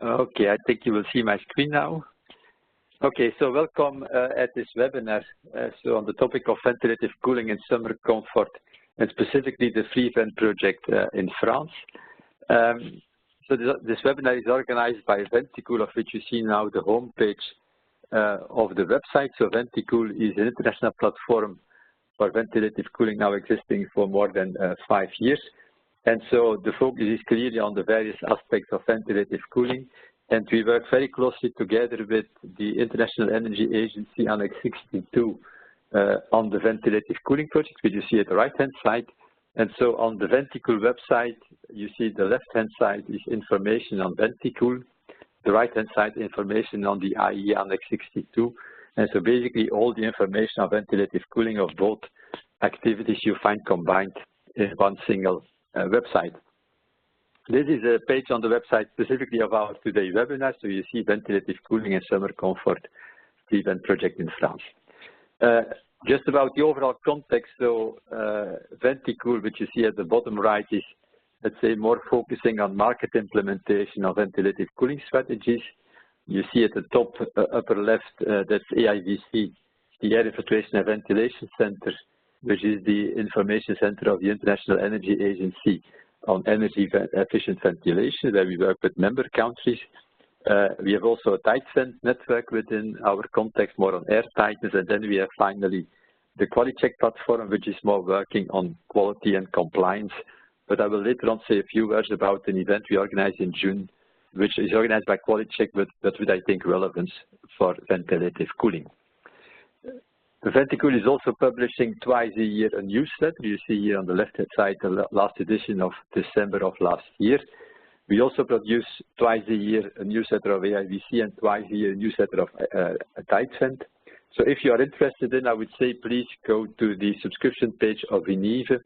Okay, I think you will see my screen now. Okay, so welcome at this webinar. So on the topic of ventilative cooling and summer comfort, and specifically the free vent project in France. So this webinar is organized by Venticool, of which you see now the homepage of the website. So Venticool is an international platform for ventilative cooling now existing for more than 5 years. And so the focus is clearly on the various aspects of ventilative cooling. And we work very closely together with the International Energy Agency Annex 62 on the ventilative cooling project, which you see at the right-hand side. And so on the Venticool website, you see the left-hand side is information on Venticool, the right-hand side information on the IEA Annex 62. And so basically all the information on ventilative cooling of both activities you find combined in one single website. This is a page on the website specifically of our today's webinar. So you see ventilative cooling and summer comfort free vent project in France. Just about the overall context, so Venticool, which you see at the bottom right, is, let's say, more focusing on market implementation of ventilative cooling strategies. You see at the top upper left, that's AIVC, the Air Infiltration and Ventilation Center, which is the information center of the International Energy Agency on energy efficient ventilation, where we work with member countries. We have also a tight vent network within our context, more on air tightness, and then we have finally the QualiCheck platform, which is more working on quality and compliance. But I will later on say a few words about an event we organized in June, which is organized by QualiCheck, but with, I think, relevance for ventilative cooling. Venticool is also publishing twice a year a newsletter. You see here on the left-hand side the last edition of December of last year. We also produce twice a year a newsletter of AIVC and twice a year a newsletter of tight vent. So if you are interested in, I would say please go to the subscription page of Inive,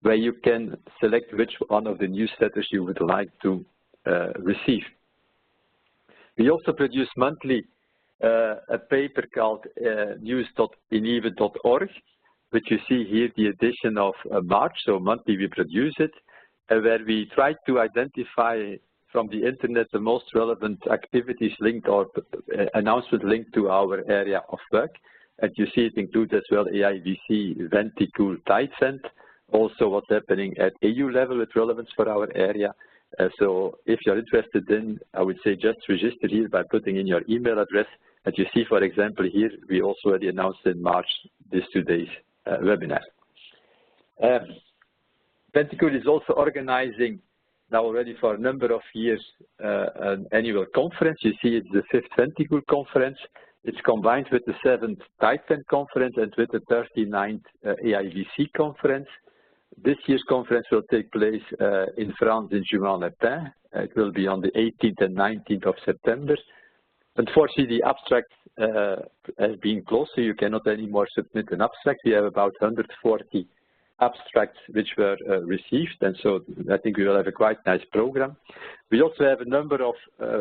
where you can select which one of the newsletters you would like to receive. We also produce monthly a paper called news.inive.org, which you see here the edition of March, so monthly we produce it, where we try to identify from the internet the most relevant activities linked or announcement linked to our area of work. And you see it includes as well AIVC, Venticool, tight vent, also what's happening at EU level with relevance for our area. So if you're interested in, I would say just register here by putting in your email address. And you see, for example, here, we also already announced in March today's webinar. Venticool is also organizing now already for a number of years an annual conference. You see it's the 5th Venticool conference. It's combined with the 7th tight vent conference and with the 39th AIVC conference. This year's conference will take place in France in Juin-les-Pins. It will be on the 18th and 19th of September. Unfortunately, the abstract has been closed, so you cannot anymore submit an abstract. We have about 140 abstracts which were received, and so I think we will have a quite nice program. We also have a number of,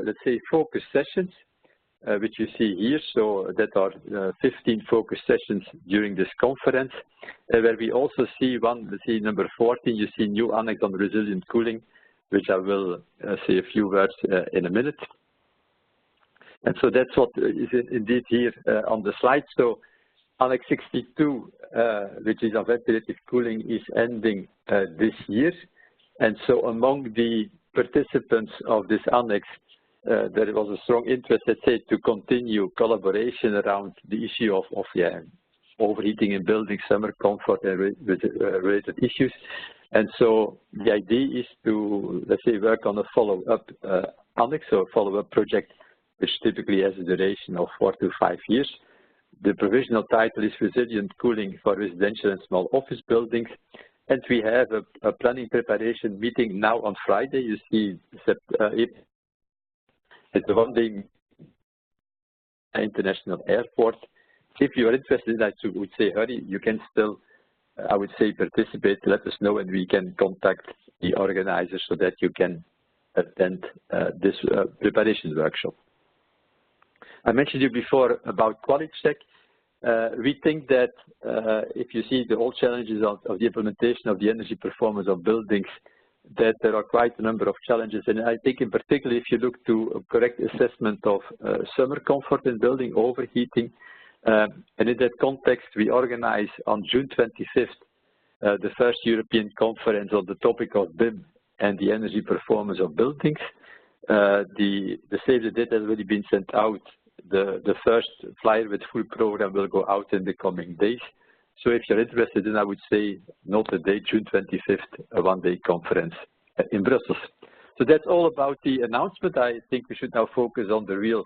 let's say, focus sessions, which you see here. So that are 15 focus sessions during this conference, where we also see one, let's see number 14, you see new annex on resilient cooling, which I will say a few words in a minute. And so that's what is indeed here on the slide. So Annex 62, which is on ventilative cooling, is ending this year. And so among the participants of this annex, there was a strong interest, let's say, to continue collaboration around the issue of overheating in buildings, summer comfort, and related issues. And so the idea is to, let's say, work on a follow-up annex or follow-up project, which typically has a duration of 4 to 5 years. The provisional title is Resilient Cooling for Residential and Small Office Buildings. And we have a planning preparation meeting now on Friday. You see it's the one-day international airport. If you are interested in that, I would say hurry. You can still, I would say, participate. Let us know and we can contact the organizers so that you can attend this preparation workshop. I mentioned you before about QualiCheck. We think that if you see the whole challenges of the implementation of the energy performance of buildings, that there are quite a number of challenges. And I think in particular, if you look to a correct assessment of summer comfort in building, overheating, and in that context, we organize on June 25th the first European conference on the topic of BIM and the energy performance of buildings. The save the date has already been sent out. The first flyer with full program will go out in the coming days. So if you're interested, then I would say note the date, June 25th, a one-day conference in Brussels. So that's all about the announcement. I think we should now focus on the real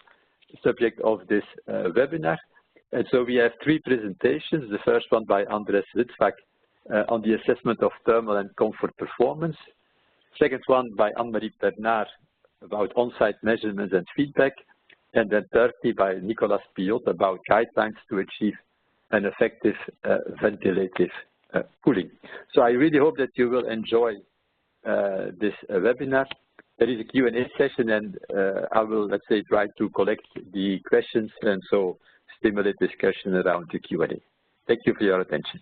subject of this webinar. And so we have three presentations. The first one by Andres Litvak on the assessment of thermal and comfort performance. Second one by Anne-Marie Bernard about on-site measurements and feedback. And then thirdly by Nicolas Piot about guidelines to achieve an effective ventilative cooling. So I really hope that you will enjoy this webinar. There is a Q&A session, and I will, let's say, try to collect the questions and so stimulate discussion around the Q&A. Thank you for your attention.